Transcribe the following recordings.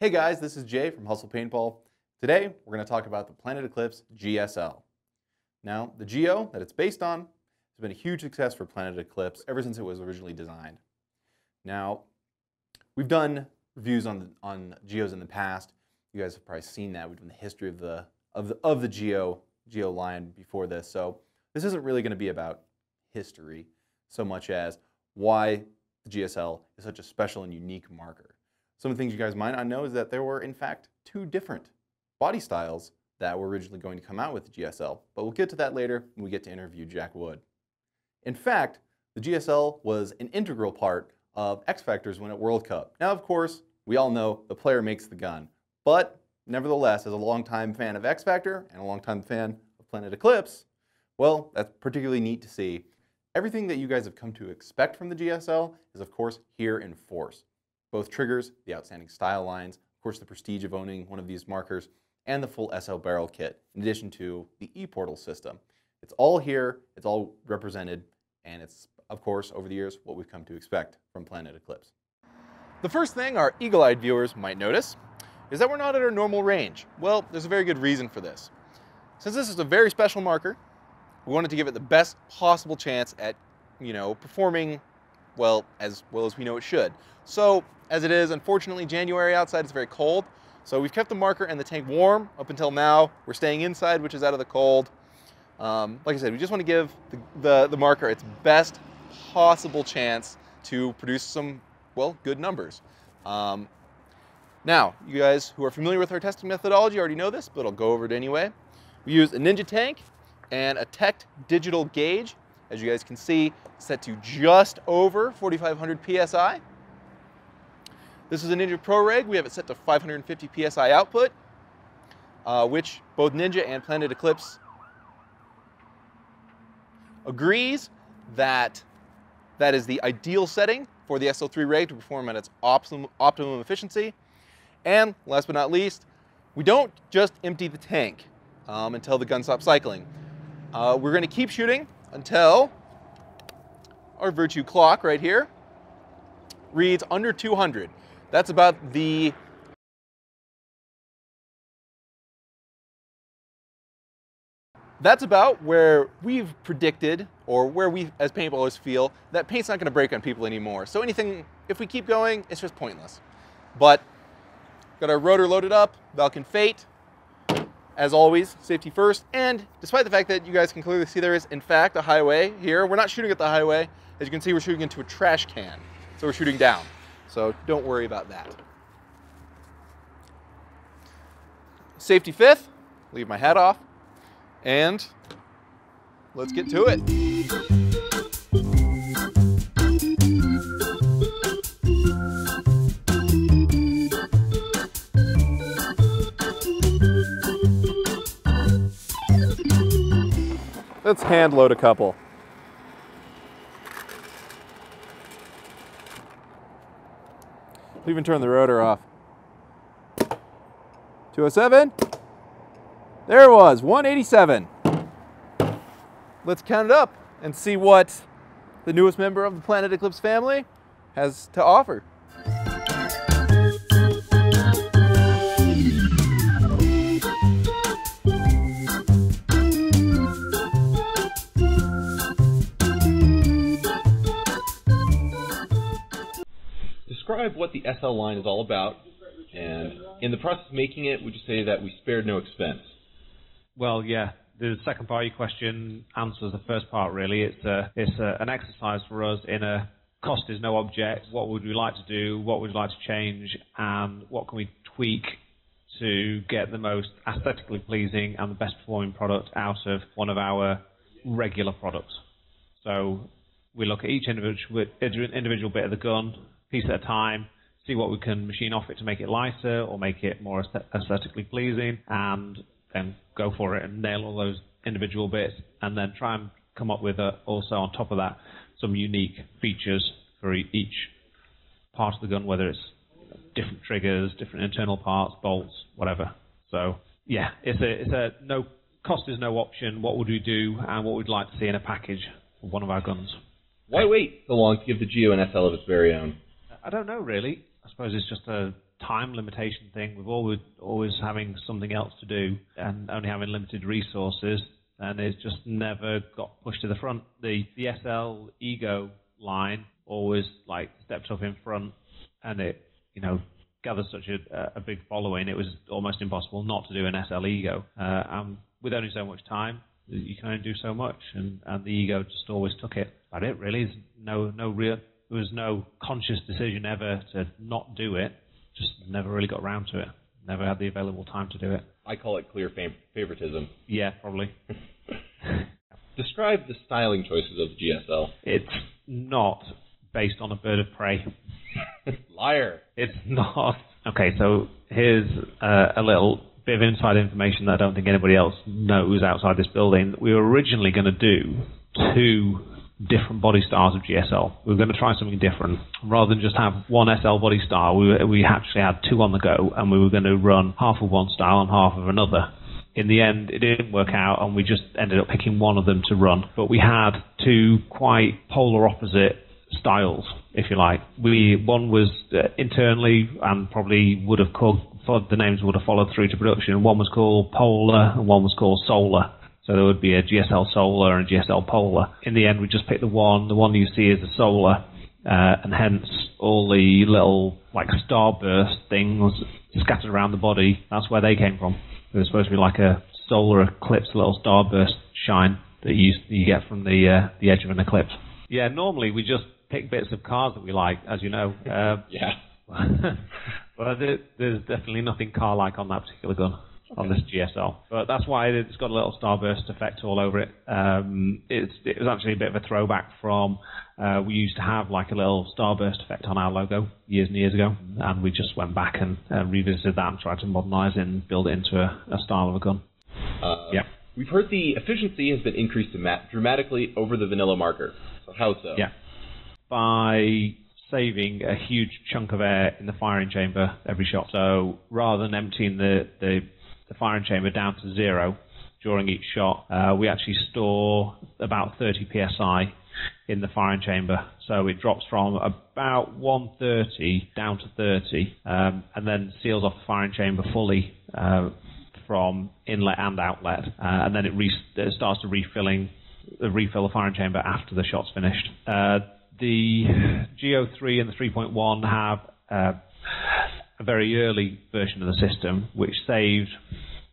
Hey guys, this is Jay from Hustle Paintball. Today we're going to talk about the Planet Eclipse GSL. Now, the Geo that it's based on has been a huge success for Planet Eclipse ever since it was originally designed. Now, we've done reviews on Geos in the past. You guys have probably seen that. We've done the history of the Geo line before this. So this isn't really going to be about history so much as why the GSL is such a special and unique marker. Some of the things you guys might not know is that there were, in fact, two different body styles that were originally going to come out with the GSL, but we'll get to that later when we get to interview Jack Wood. In fact, the GSL was an integral part of X Factor's win at World Cup. Now, of course, we all know the player makes the gun, but nevertheless, as a longtime fan of X Factor and a longtime fan of Planet Eclipse, well, that's particularly neat to see. Everything that you guys have come to expect from the GSL is, of course, here in force. Both triggers, the outstanding style lines, of course the prestige of owning one of these markers, and the full SL barrel kit, in addition to the e-portal system. It's all here, it's all represented, and it's, of course, over the years, what we've come to expect from Planet Eclipse. The first thing our eagle-eyed viewers might notice is that we're not at our normal range. Well, there's a very good reason for this. Since this is a very special marker, we wanted to give it the best possible chance at, performing well as we know it should. So, as it is, unfortunately, January outside is very cold. So we've kept the marker and the tank warm up until now. We're staying inside, which is out of the cold. Like I said, we just want to give the marker its best possible chance to produce some, good numbers. Now, you guys who are familiar with our testing methodology already know this, but I'll go over it anyway. We use a Ninja tank and a Tech digital gauge. As you guys can see, set to just over 4,500 PSI. This is a Ninja Pro rig. We have it set to 550 PSI output, which both Ninja and Planet Eclipse agrees that is the ideal setting for the SL3 rig to perform at its optimum efficiency. And last but not least, we don't just empty the tank until the gun stops cycling. We're going to keep shooting until our Virtue clock right here reads under 200. That's about where we've predicted, or where we as paintballers feel, that paint's not going to break on people anymore. So if we keep going, it's just pointless. But got our rotor loaded up, Valken Fate. As always, safety first. And despite the fact that you guys can clearly see there is, in fact, a highway here, we're not shooting at the highway. As you can see, we're shooting into a trash can. So we're shooting down. So don't worry about that. Safety fifth, leave my hat off, and let's get to it. Let's hand load a couple. Even turn the rotor off. 207. There it was, 187. Let's count it up and see what the newest member of the Planet Eclipse family has to offer. Describe what the SL line is all about, and in the process of making it, would you say that we spared no expense? Well, yeah. The second part of your question answers the first part, really. It's an exercise for us in a cost is no object. What would we like to do? What would we like to change? And what can we tweak to get the most aesthetically pleasing and the best performing product out of one of our regular products? So we look at each individual bit of the gun, piece at a time, see what we can machine off it to make it lighter or make it more aesthetically pleasing, and then go for it and nail all those individual bits, and then try and come up with, also on top of that, some unique features for each part of the gun, whether it's different triggers, different internal parts, bolts, whatever. So yeah, it's a no cost is no option. What would we do, and what we'd like to see in a package of one of our guns. Why wait so long to give the Geo an SL of its very own? I don't know, really. I suppose it's just a time limitation thing, with always having something else to do and only having limited resources, and it's just never got pushed to the front. The SL Ego line always like stepped up in front, and it gathered such a big following. It was almost impossible not to do an SL Ego, and with only so much time, you can only do so much, and the Ego just always took it. About it really. There was no conscious decision ever to not do it. Just never really got around to it. Never had the available time to do it. I call it clear favoritism. Yeah, probably. Describe the styling choices of the GSL. It's not based on a bird of prey. Liar. It's not. Okay, so here's a little bit of inside information that I don't think anybody else knows outside this building. We were originally going to do 2 different body styles of GSL. We were going to try something different. Rather than just have one SL body style, we actually had 2 on the go, and we were going to run half of one style and half of another. In the end, it didn't work out, and we just ended up picking one of them to run. But we had 2 quite polar opposite styles, if you like. One was internally, and probably would have the names would have followed through to production. One was called Polar, and one was called Solar. So there would be a GSL Solar and a GSL Polar. In the end, we just picked the one you see is a Solar, and hence all the little like starburst things scattered around the body. That's where they came from. It was supposed to be like a solar eclipse, a little starburst shine that you get from the edge of an eclipse. Yeah, normally we just pick bits of cars that we like, as you know. Yeah. But there's definitely nothing car-like on that particular gun. On this GSL. But that's why it's got a little starburst effect all over it. It was actually a bit of a throwback from, we used to have like a little starburst effect on our logo years and years ago, and we just went back and revisited that and tried to modernise it and build it into a style of a gun. Yeah. We've heard the efficiency has been increased dramatically over the vanilla marker. So how so? Yeah. By saving a huge chunk of air in the firing chamber every shot. So rather than emptying the firing chamber down to 0 during each shot, we actually store about 30 psi in the firing chamber. So it drops from about 130 down to 30, and then seals off the firing chamber fully from inlet and outlet, and then it starts to refill the firing chamber after the shot's finished. The GO3 and the 3.1 have a very early version of the system, which saved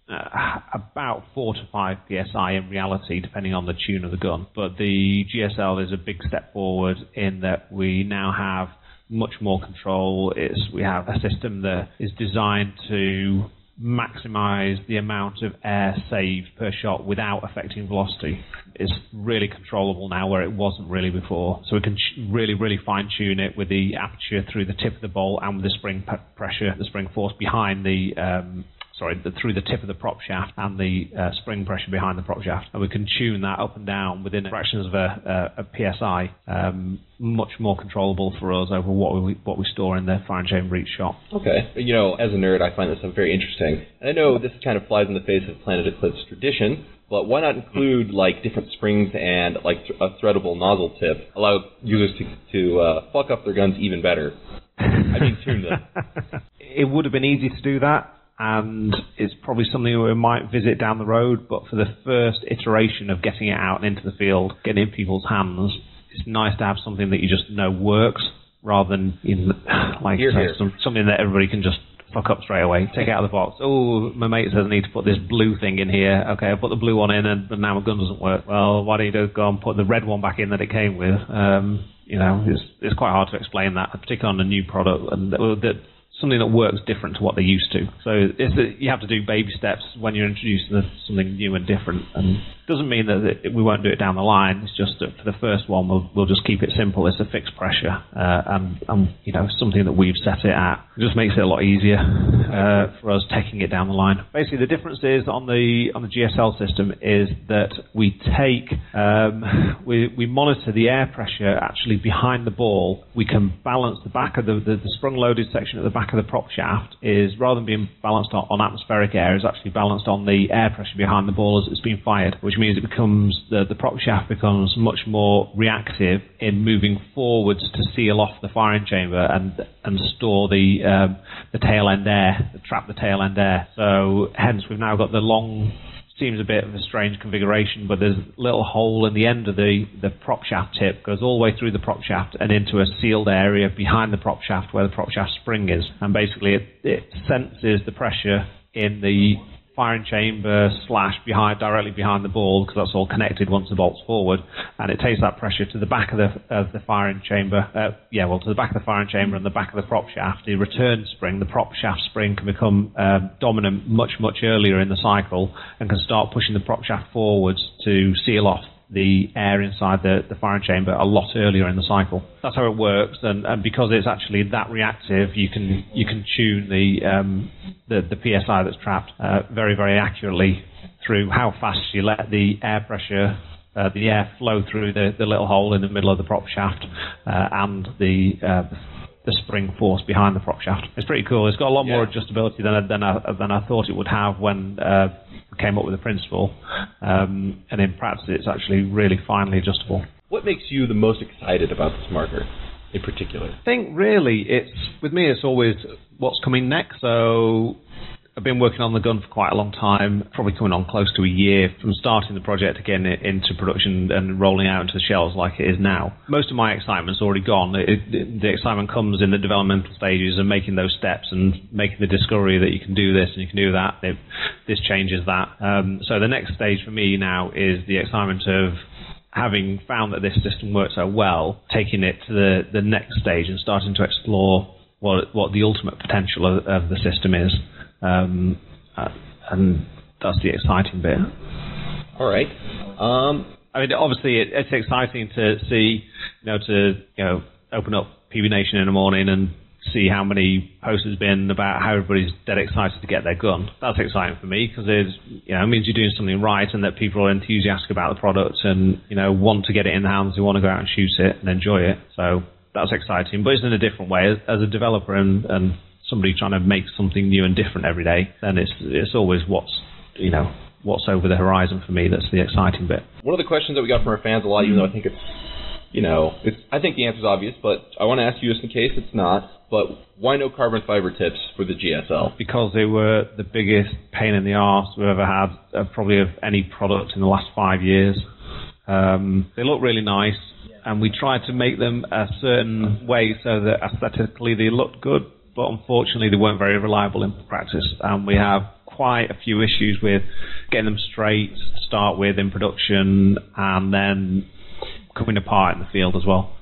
about 4 to 5 psi in reality, depending on the tune of the gun. But the GSL is a big step forward in that we now have much more control. We have a system that is designed to maximize the amount of air saved per shot without affecting velocity. It's really controllable now, where it wasn't really before. So we can really fine-tune it with the aperture through the tip of the bolt and with the spring pressure, the spring force behind through the tip of the prop shaft and the spring pressure behind the prop shaft. And we can tune that up and down within fractions of a PSI. Much more controllable for us over what we store in the firing chamber each shot. Okay. As a nerd, I find this stuff very interesting. And I know this kind of flies in the face of Planet Eclipse tradition, but why not include like different springs and like a threadable nozzle tip, allow users to fuck up their guns even better? I mean, tune them. It would have been easy to do that, and it's probably something we might visit down the road, but for the first iteration of getting it out and into the field, getting it in people's hands, it's nice to have something that you just know works, rather than something that everybody can just fuck up straight away. Take it out of the box. Oh, my mate says I need to put this blue thing in here. Okay, I put the blue one in, and now my gun doesn't work. Well, why don't you go and put the red one back in that it came with? It's quite hard to explain that, particularly on a new product, and that something that works different to what they're used to. So you have to do baby steps when you're introducing something new and different. And it doesn't mean that we won't do it down the line. It's just that for the first one, we'll just keep it simple. It's a fixed pressure, and something that we've set it at. It just makes it a lot easier for us taking it down the line. Basically, the difference is on the GSL system is that we we monitor the air pressure actually behind the ball. We can balance the back of the sprung-loaded section at the back of the prop shaft is, rather than being balanced on atmospheric air, is actually balanced on the air pressure behind the ball as it's being fired, which which means it becomes the prop shaft becomes much more reactive in moving forwards to seal off the firing chamber and store the tail end air, trap the tail end air. So hence we've now got the long. Seems a bit of a strange configuration, but there's a little hole in the end of the prop shaft tip, goes all the way through the prop shaft and into a sealed area behind the prop shaft where the prop shaft spring is. And basically it senses the pressure in the firing chamber / directly behind the ball, because that's all connected once the bolt's forward, and it takes that pressure to the back of the firing chamber. To the back of the firing chamber and the back of the prop shaft. The return spring, the prop shaft spring, can become dominant much earlier in the cycle and can start pushing the prop shaft forwards to seal off the air inside the firing chamber a lot earlier in the cycle. That's how it works, and because it's actually that reactive, you can tune the PSI that's trapped very, very accurately through how fast you let the air pressure, the air flow through the little hole in the middle of the prop shaft and the spring force behind the prop shaft. It's pretty cool. It's got a lot more adjustability than I thought it would have when we came up with the principle. And in practice, it's actually really finely adjustable. What makes you the most excited about this marker in particular? I think really with me it's always what's coming next. So I've been working on the gun for quite a long time, probably coming on close to a year from starting the project to getting it into production and rolling out into the shelves like it is now. Most of my excitement's already gone. The excitement comes in the developmental stages and making those steps and making the discovery that you can do this and you can do that. This changes that. So the next stage for me now is the excitement of having found that this system works so well, taking it to the next stage and starting to explore what the ultimate potential of the system is. And that's the exciting bit. All right. I mean, obviously, it's exciting to see, open up PB Nation in the morning and see how many posts there's been about how everybody's dead excited to get their gun. That's exciting for me because it means you're doing something right and that people are enthusiastic about the product and want to get it in the hands, they want to go out and shoot it and enjoy it. So that's exciting, but it's in a different way as a developer and somebody trying to make something new and different every day. Then it's always what's over the horizon for me that's the exciting bit. One of the questions that we got from our fans a lot, even though I think I think the answer's obvious, but I want to ask you just in case it's not. But why no carbon fiber tips for the GSL? Because they were the biggest pain in the arse we've ever had, probably of any product in the last 5 years. They look really nice, and we tried to make them a certain way so that aesthetically they looked good, but unfortunately they weren't very reliable in practice. And we have quite a few issues with getting them straight to start with in production, and then coming apart in the field as well.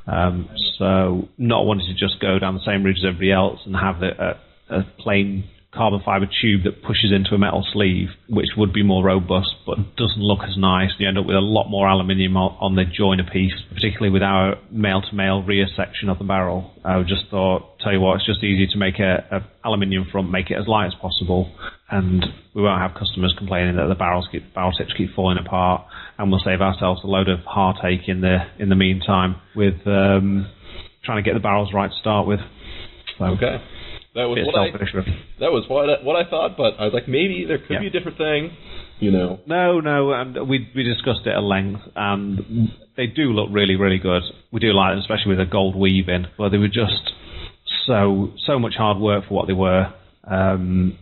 So not wanting to just go down the same route as everybody else and have a plain carbon fiber tube that pushes into a metal sleeve, which would be more robust but doesn't look as nice. You end up with a lot more aluminium on the joiner piece, particularly with our male-to-male rear section of the barrel. I just thought, tell you what, it's just easy to make a aluminium front, make it as light as possible, and we won't have customers complaining that the barrel tips keep falling apart, and we'll save ourselves a load of heartache in the meantime with trying to get the barrels right to start with. So, okay. That was what I thought, but I was like, maybe there could be a different thing, No, and we discussed it at length, and they do look really, really good. We do like them, especially with a gold weave in, but they were just so much hard work for what they were, and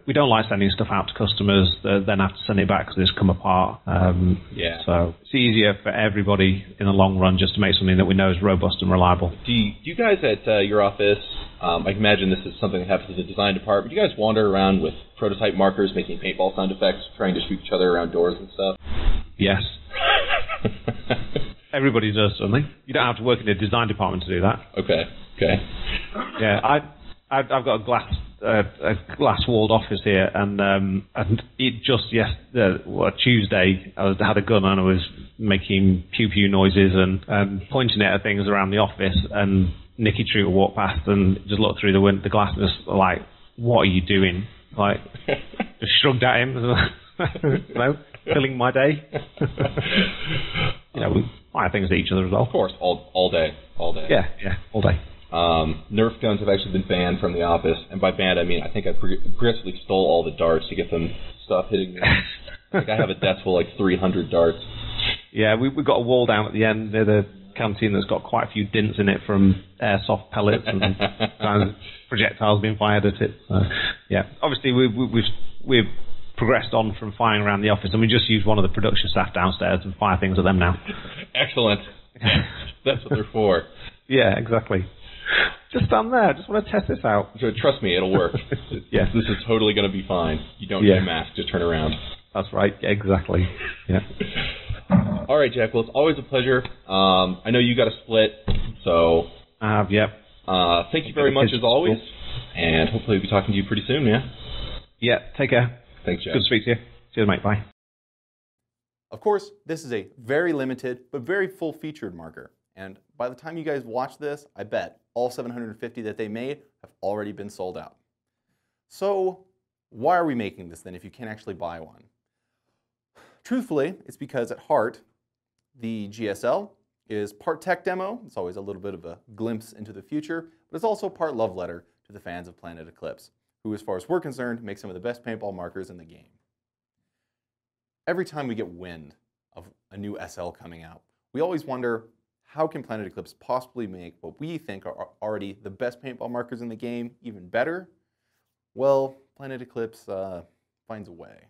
we don't like sending stuff out to customers that then have to send it back because it's come apart. So it's easier for everybody in the long run just to make something that we know is robust and reliable. Do you guys at your office, I can imagine this is something that happens in the design department, do you guys wander around with prototype markers making paintball sound effects, trying to shoot each other around doors and stuff? Yes. Everybody does something. You don't have to work in the design department to do that. Okay. Yeah, I've got a glass-walled office here, and it just Tuesday I had a gun and I was making pew-pew noises and pointing it at things around the office, and Nicky Truter walked past and just looked through the glass and was like, "What are you doing?" Like, just shrugged at him, filling my day. We fire things at each other as well. Of course, all day. Yeah, all day. Nerf guns have actually been banned from the office, and by banned I mean I think I progressively stole all the darts to get them to stop hitting me. Like I have a desk full of like 300 darts. Yeah, we've got a wall down at the end near the canteen that's got quite a few dints in it from airsoft pellets and kind of projectiles being fired at it. So, yeah, obviously we've progressed on from firing around the office, and we just use one of the production staff downstairs and fire things at them now. Excellent. That's what they're for. Yeah, exactly. Just stand there. Just want to test this out. So trust me, it'll work. Yeah. This is totally going to be fine. You don't need a mask to turn around. That's right. Exactly. Yeah. All right, Jack. Well, it's always a pleasure. I know you got a split, so... Yep. Thank you very much as always, and hopefully we'll be talking to you pretty soon, yeah? Yeah, take care. Thanks, Jack. Good to speak to you. Cheers, mate. Bye. Of course, this is a very limited but very full-featured marker. And by the time you guys watch this, I bet all 750 that they made have already been sold out. So why are we making this then if you can't actually buy one? Truthfully, it's because at heart, the GSL is part tech demo. It's always a little bit of a glimpse into the future, but it's also part love letter to the fans of Planet Eclipse, who, as far as we're concerned, make some of the best paintball markers in the game. Every time we get wind of a new SL coming out, we always wonder, how can Planet Eclipse possibly make what we think are already the best paintball markers in the game even better? Well, Planet Eclipse finds a way.